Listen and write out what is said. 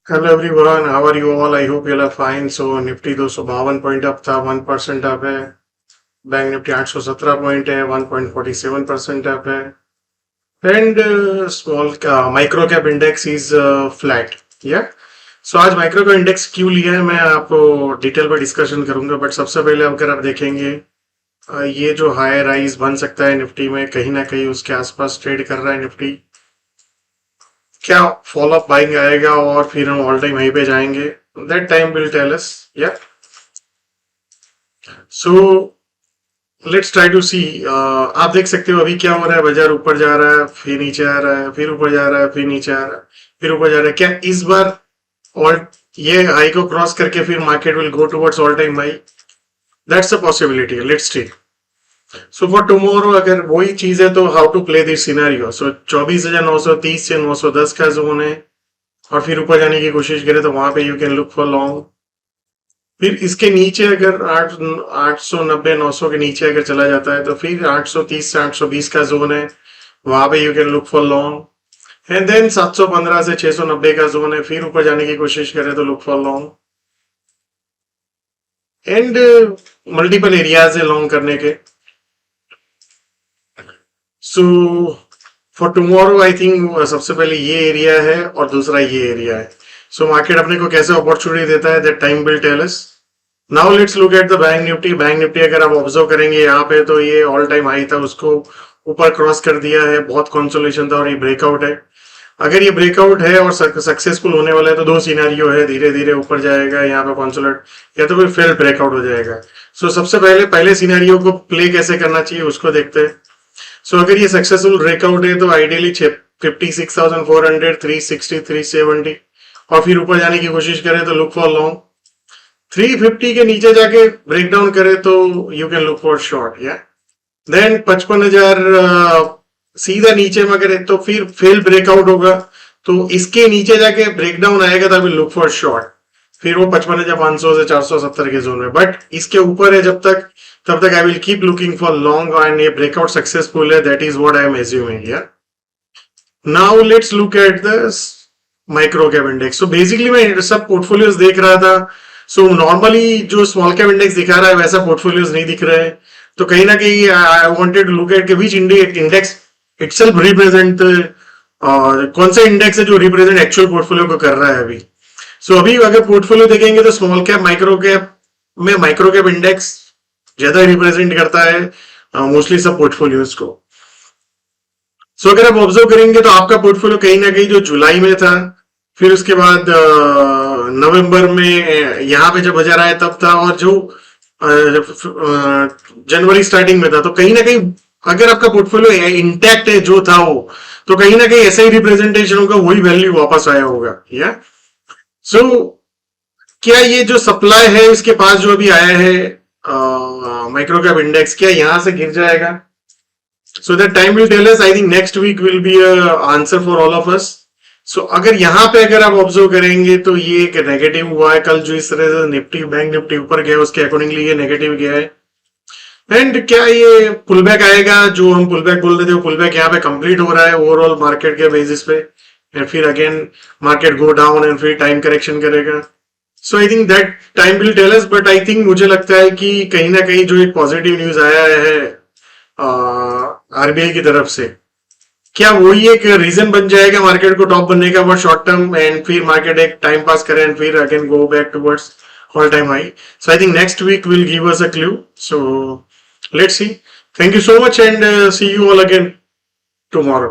Hello everyone, how are you all? I hope you all are fine. So Nifty 252 point up था, 1% up है. Bank Nifty 817 point है, 1.47% up है. And small micro cap index is flat. या सो आज micro का index क्यों लिया है मैं आपको डिटेल पर डिस्कशन करूंगा. बट सबसे पहले अगर आप देखेंगे ये जो हाई राइज बन सकता है निफ्टी में, कहीं ना कहीं उसके आसपास ट्रेड कर रहा है निफ्टी. क्या फॉलोअप बाइंग आएगा और फिर हम ऑल टाइम हाई पे जाएंगे, that time will tell us. Yeah so let's try to see. आप देख सकते हो अभी क्या हो रहा है. बाजार ऊपर जा रहा है, फिर नीचे आ रहा है, फिर ऊपर जा रहा है, फिर नीचे आ रहा है, फिर ऊपर जा रहा है. क्या इस बार ऑल ये हाई को क्रॉस करके फिर market will go towards all time high? That's a possibility. Let's see. So for tomorrow अगर वही चीज है तो how to play this scenario. So 24,930 से 910 का जोन है और फिर ऊपर जाने की कोशिश करें तो वहां पे you can look for long. फिर इसके नीचे अगर 890-900 के नीचे अगर चला जाता है तो फिर 830 से 820 का जोन है, वहां पे you can look for long. And then 715 से 690 का जोन है, फिर ऊपर जाने की कोशिश करें तो look for long. And multiple areas है लॉन्ग करने के. सो फॉर टुमारो आई थिंक सबसे पहले ये एरिया है और दूसरा ये एरिया है. सो मार्केट अपने को कैसे अपॉर्चुनिटी देता है, that time will tell us. Now let's look at the bank Nifty. Bank Nifty अगर आप ऑब्जर्व करेंगे यहाँ पे तो ये ऑल टाइम हाई था, उसको ऊपर क्रॉस कर दिया है, बहुत कंसोलेशन था और ये ब्रेकआउट है. अगर ये ब्रेकआउट है और सक्सेसफुल होने वाला है तो दो सिनेरियो है, धीरे धीरे ऊपर जाएगा यहाँ पे कंसोलेट, या तो फिर फेल ब्रेकआउट हो जाएगा. सो सबसे पहले सिनेरियो को प्ले कैसे करना चाहिए उसको देखते हैं. सो अगर ये सक्सेसफुल ब्रेकआउट है तो आइडियली 56,400, 360, 370 और फिर ऊपर जाने की कोशिश करें तो लुक फॉर लॉन्ग. 350 के नीचे जाके ब्रेक डाउन करे तो you can look for short. या देन 55,000 सीधा नीचे में करे तो फिर फेल ब्रेकआउट होगा, तो इसके नीचे जाके ब्रेक डाउन आएगा तभी लुक फॉर शॉर्ट. फिर वो 55,500 से 470 के जोन में. बट इसके ऊपर है जब तक, तब तक I will keep looking for long. And ये ब्रेकआउट सक्सेसफुल है, that is what I am assuming. या now let's look at the micro cap index. So basically मैं सब पोर्टफोलियोज देख रहा था. सो नॉर्मली जो स्मॉल कैप इंडेक्स दिखा रहा है वैसा पोर्टफोलियोज नहीं दिख रहे हैं. तो कहीं ना कहीं I wanted to look at which index itself represent, कौन सा इंडेक्स है जो रिप्रेजेंट एक्चुअल पोर्टफोलियो को कर रहा है अभी. सो अभी अगर पोर्टफोलियो देखेंगे तो स्मॉल कैप माइक्रो कैप में माइक्रो कैप इंडेक्स ज्यादा रिप्रेजेंट करता है मोस्टली सब पोर्टफोलियोज को. सो अगर आप ऑब्जर्व करेंगे तो आपका पोर्टफोलियो कहीं ना कहीं जो जुलाई में था, फिर उसके बाद नवंबर में यहाँ पे जब बाजार आया तब था, और जो जनवरी स्टार्टिंग में था. तो कहीं ना कहीं अगर आपका पोर्टफोलियो इंटैक्ट है जो था वो, तो कहीं ना कहीं ऐसा ही रिप्रेजेंटेशन होगा, वही वैल्यू वापस आया होगा. या सो क्या ये जो सप्लाई है इसके पास जो अभी आया है माइक्रो कैप इंडेक्स, क्या यहां से गिर जाएगा? So that time will tell us. I think next week will be answer for all of us. So अगर यहाँ पे अगर आप ऑब्जर्व करेंगे तो ये एक नेगेटिव हुआ है कल, जो इस तरह से निफ्टी बैंक निफ्टी ऊपर गया उसके अकॉर्डिंगली ये नेगेटिव गया है. एंड क्या ये पुल बैक आएगा, जो हम पुल बैक बोल रहे थे वो पुल बैक यहाँ पे कंप्लीट हो रहा है ओवरऑल मार्केट के बेसिस पे, एंड फिर again market go down and फिर टाइम करेक्शन करेगा. So I think that time will tell us. But I think मुझे लगता है कि कहीं ना कहीं जो एक पॉजिटिव न्यूज आया है आरबीआई की तरफ से, क्या वही एक रीजन बन जाएगा मार्केट को टॉप बनने का फॉर शॉर्ट टर्म, एंड फिर मार्केट एक टाइम पास करे एंड फिर again go back towards all time high. So I think next week will give us a clue. So let's see. Thank you so much and see you all again tomorrow.